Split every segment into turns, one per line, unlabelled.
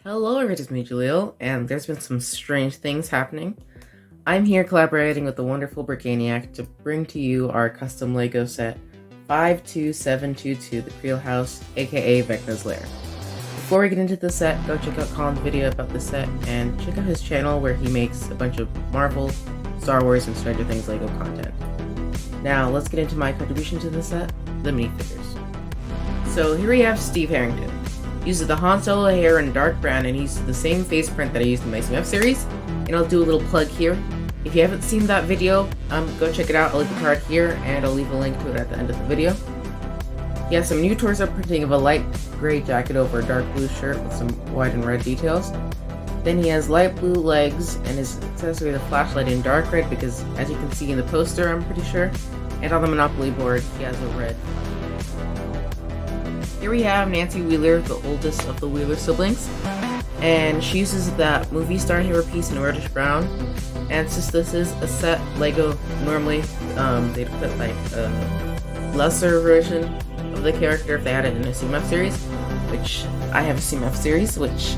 Hello, it's me, Jaleel, and there's been some strange things happening. I'm here collaborating with the wonderful Brickaniac to bring to you our custom LEGO set 52722, the Creel house, aka Vecna's Lair. Before we get into the set, go check out Colin's video about the set and check out his channel where he makes a bunch of Marvel, Star Wars, and Stranger Things LEGO content. Now, let's get into my contribution to the set, the minifigures. So here we have Steve Harrington. He uses the Han Solo hair in dark brown and he uses the same face print that I used in my CMF series. And I'll do a little plug here. If you haven't seen that video, go check it out. I'll leave a card here and I'll leave a link to it at the end of the video. He has some new torso printing of a light gray jacket over a dark blue shirt with some white and red details. Then he has light blue legs and his accessory is a flashlight in dark red because, as you can see in the poster, I'm pretty sure. And on the Monopoly board, he has a red. Here we have Nancy Wheeler, the oldest of the Wheeler siblings, and she uses that movie star hair piece in reddish brown. And since this is a set LEGO, normally they'd put like a lesser version of the character if they had it in a CMF series, which I have a CMF series, which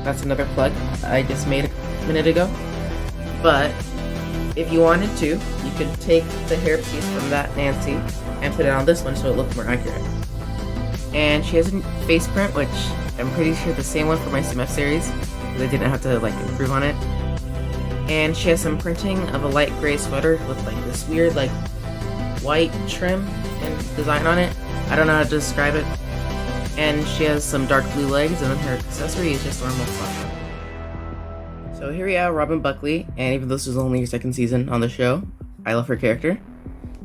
that's another plug I just made a minute ago. But if you wanted to, you could take the hair piece from that Nancy and put it on this one so it looks more accurate. And she has a face print, which I'm pretty sure the same one for my CMF series, because I didn't have to like improve on it. And she has some printing of a light gray sweater with like this weird like white trim and design on it. I don't know how to describe it. And she has some dark blue legs, and then her accessory is just normal stuff. So here we have Robin Buckley, and even though this is only her second season on the show, I love her character.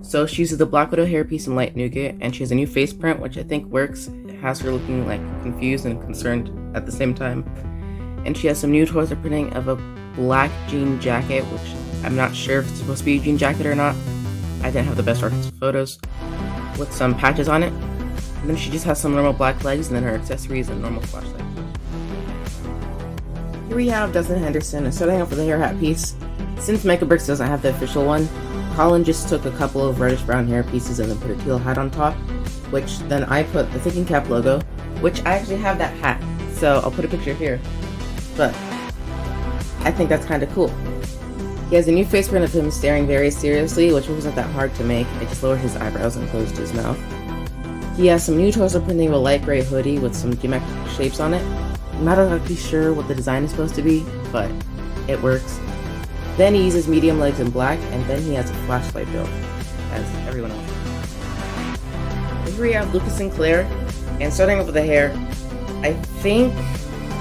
So she uses the Black Widow hairpiece in light nougat, and she has a new face print, which I think works. It has her looking like confused and concerned at the same time. And she has some new torso printing of a black jean jacket, which I'm not sure if it's supposed to be a jean jacket or not. I didn't have the best reference photos, with some patches on it. And then she just has some normal black legs, and then her accessory is a normal flashlight. Here we have Dustin Henderson, and starting off with the hair hat piece. Since Mecabricks doesn't have the official one, Colin just took a couple of reddish brown hair pieces and then put a teal hat on top, which then I put the Thinking Cap logo, which I actually have that hat, so I'll put a picture here. But I think that's kind of cool. He has a new face print of him staring very seriously, which wasn't that hard to make. I just lowered his eyebrows and closed his mouth. He has some new torso printing of a light gray hoodie with some geometric shapes on it. I'm not exactly sure what the design is supposed to be, but it works. Then he uses medium legs in black, and then he has a flashlight build, as everyone else. And here we have Lucas Sinclair, and starting off with the hair, I think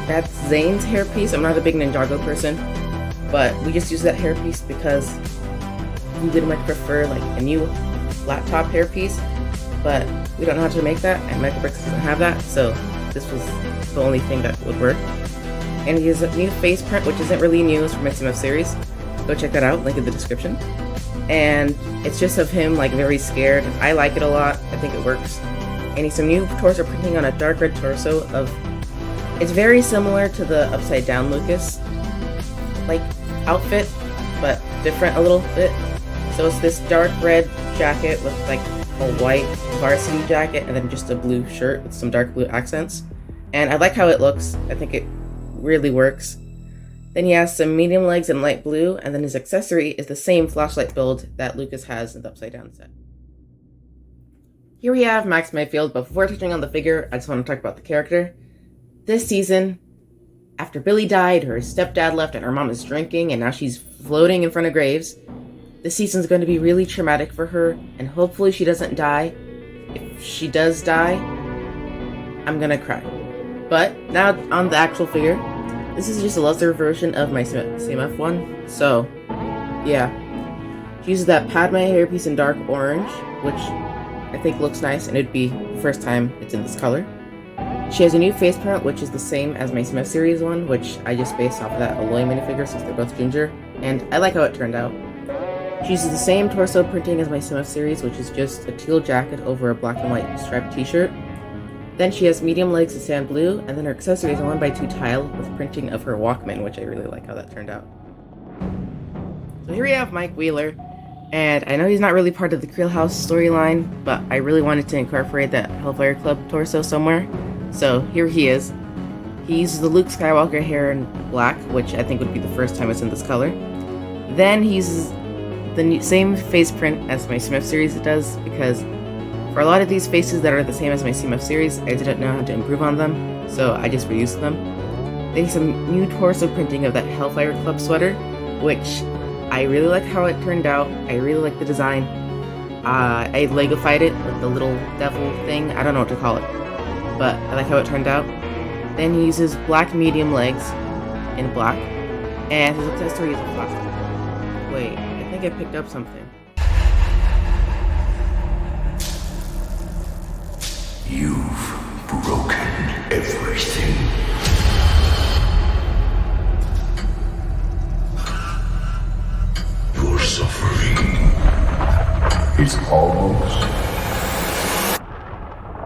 that's Zane's hairpiece. I'm not a big Ninjago person, but we just use that hairpiece because we would much prefer like a new flat top hairpiece, but we don't know how to make that, and Mecabricks doesn't have that, so this was the only thing that would work. And he has a new face print, which isn't really new, it's from my CMF series. Go check that out, link in the description. And it's just of him like very scared. I like it a lot, I think it works. And he's some new torso printing on a dark red torso of, it's very similar to the upside down Lucas like outfit, but different a little bit. So it's this dark red jacket with like a white varsity jacket and then just a blue shirt with some dark blue accents. And I like how it looks, I think it really works. Then he has some medium legs in light blue, and then his accessory is the same flashlight build that Lucas has in the Upside Down set. Here we have Max Mayfield, but before touching on the figure, I just want to talk about the character. This season, after Billy died, her stepdad left, and her mom is drinking, and now she's floating in front of graves. This season's going to be really traumatic for her, and hopefully she doesn't die. If she does die, I'm gonna cry. But now on the actual figure, this is just a lesser version of my CMF one, so yeah. She uses that Padme hairpiece in dark orange, which I think looks nice, and it'd be the first time it's in this color. She has a new face print, which is the same as my CMF series one, which I just based off of that Aloy minifigure since they're both ginger, and I like how it turned out. She uses the same torso printing as my CMF series, which is just a teal jacket over a black and white striped t-shirt. Then she has medium legs in sand blue, and then her accessory is a 1x2 tile with printing of her Walkman, which I really like how that turned out. So here we have Mike Wheeler, and I know he's not really part of the Creel House storyline, but I really wanted to incorporate that Hellfire Club torso somewhere, so here he is. He uses the Luke Skywalker hair in black, which I think would be the first time it's in this color. Then he uses the same face print as my CMF series does, because for a lot of these faces that are the same as my CMF series, I didn't know how to improve on them, so I just reused them. There's some new torso printing of that Hellfire Club sweater, which I really like how it turned out. I really like the design. I Legofied it with the little devil thing. I don't know what to call it, but I like how it turned out. Then he uses black medium legs in black, and his accessory is a flashlight. Wait, I think I picked up something.
You've broken everything. Your suffering is almost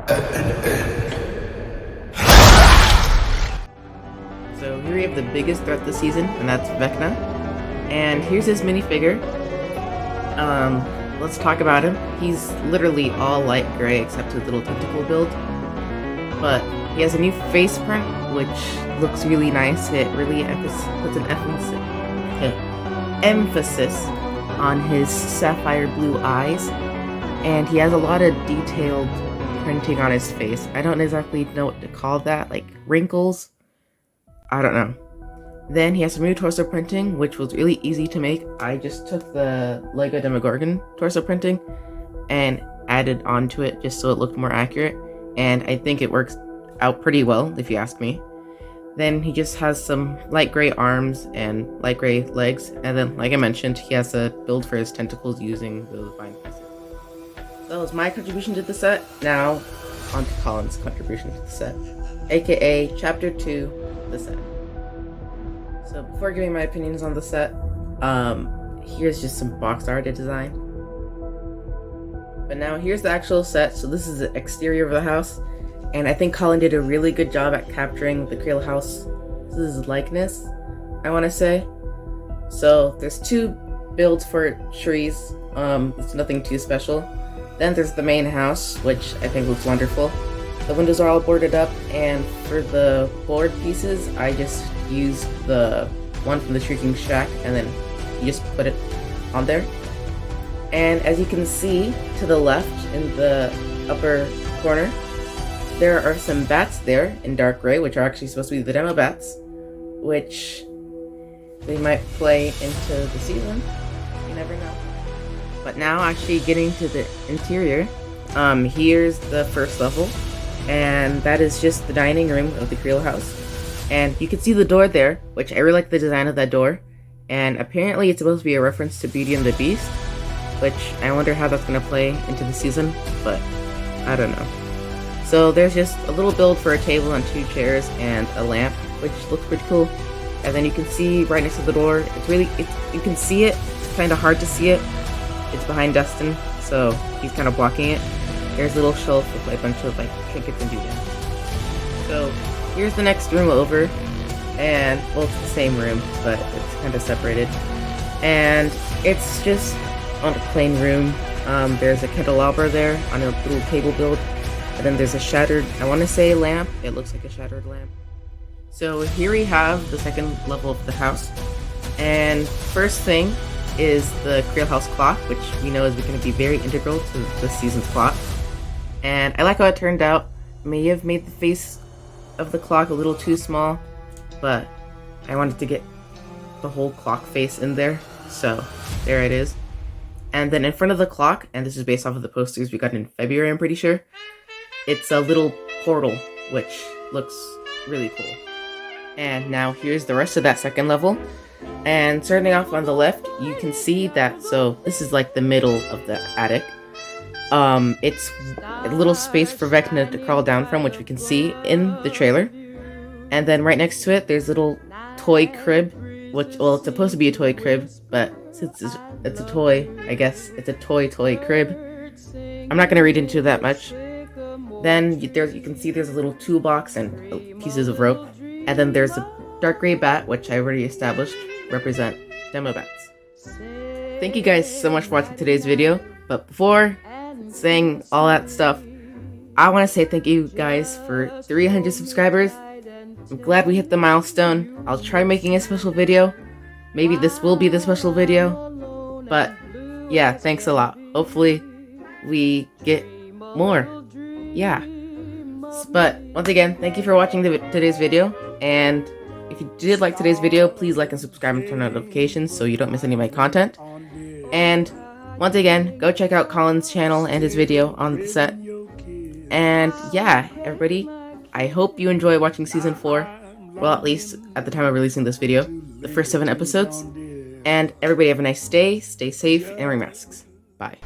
at an end.
So here we have the biggest threat this season, and that's Vecna. And here's his minifigure. Let's talk about him. He's literally all light gray except his little tentacle build. But he has a new face print, which looks really nice. It really puts an emphasis on his sapphire blue eyes. And he has a lot of detailed printing on his face. I don't exactly know what to call that, like wrinkles? I don't know. Then he has some new torso printing, which was really easy to make. I just took the Lego Demogorgon torso printing and added onto it just so it looked more accurate. And I think it works out pretty well, if you ask me. Then he just has some light gray arms and light gray legs. And then, like I mentioned, he has a build for his tentacles using those vine pieces. So that was my contribution to the set. Now, on to Colin's contribution to the set, aka Chapter 2, the set. So before giving my opinions on the set, here's just some box art I designed. But now here's the actual set. So this is the exterior of the house, and I think Colin did a really good job at capturing the Creel house. This is likeness, I want to say. So there's two builds for trees. It's nothing too special. Then there's the main house, which I think looks wonderful. The windows are all boarded up, and for the board pieces, I just used the one from the Shrieking Shack, and then you just put it on there. And as you can see to the left in the upper corner, there are some bats there in dark gray, which are actually supposed to be the demo bats, which they might play into the season. You never know. But now, actually getting to the interior, here's the first level, and that is just the dining room of the Creel house. And you can see the door there, which I really like the design of that door. And apparently it's supposed to be a reference to Beauty and the Beast, which I wonder how that's going to play into the season, but I don't know. So there's just a little build for a table and 2 chairs and a lamp, which looks pretty cool. And then you can see right next to the door, you can see it, it's kind of hard to see it. It's behind Dustin, so he's kind of blocking it. There's a little shelf with like a bunch of like trinkets and doodads. So here's the next room over, and well, it's the same room, but it's kind of separated. And it's just on a plain room. There's a candelabra there on a little table build, and then there's a shattered, I want to say lamp. It looks like a shattered lamp. So here we have the second level of the house, and first thing is the Creel house clock, which we know is going to be very integral to this season's plot. And I like how it turned out. May have made the face of the clock a little too small, but I wanted to get the whole clock face in there, so there it is. And then in front of the clock, and this is based off of the posters we got in February, I'm pretty sure, it's a little portal, which looks really cool. And now here's the rest of that second level. And starting off on the left, you can see that, so this is like the middle of the attic. It's a little space for Vecna to crawl down from, which we can see in the trailer. And then right next to it, there's a little toy crib, which, well, it's supposed to be a toy crib, but since it's a toy, I guess it's a toy crib. I'm not going to read into that much. Then you can see there's a little toolbox and pieces of rope. And then there's a dark gray bat, which I already established represent demo bats. Thank you guys so much for watching today's video, but before saying all that stuff, I want to say thank you guys for 300 subscribers. I'm glad we hit the milestone. I'll try making a special video. Maybe this will be the special video. But yeah, thanks a lot. Hopefully we get more. Yeah. But once again, thank you for watching today's video. And if you did like today's video, please like and subscribe and turn on notifications so you don't miss any of my content. And once again, go check out Colin's channel and his video on the set. And yeah, everybody, I hope you enjoy watching Season 4. Well, at least at the time of releasing this video, the first 7 episodes. And everybody have a nice day, stay safe, and wear masks. Bye.